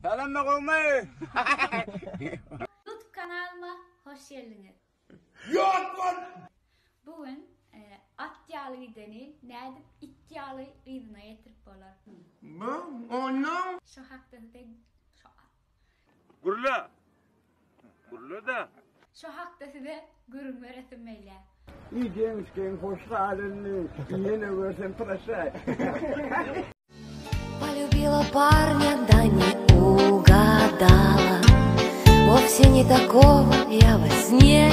Selam da koymayı. YouTube kanalıma hoş geldiniz. Yok lan. Bugün at yağlı gideni nerede it yağlı gidene getirip bolar. Bu onun. Şu hakta da şu Gurla. Gurla da. şu hakta da gurun öğretilmeyle. İyi gençken hoş halini. Yine görsen pırasa. Полюбила парня, да не угадала. Вовсе не такого я во сне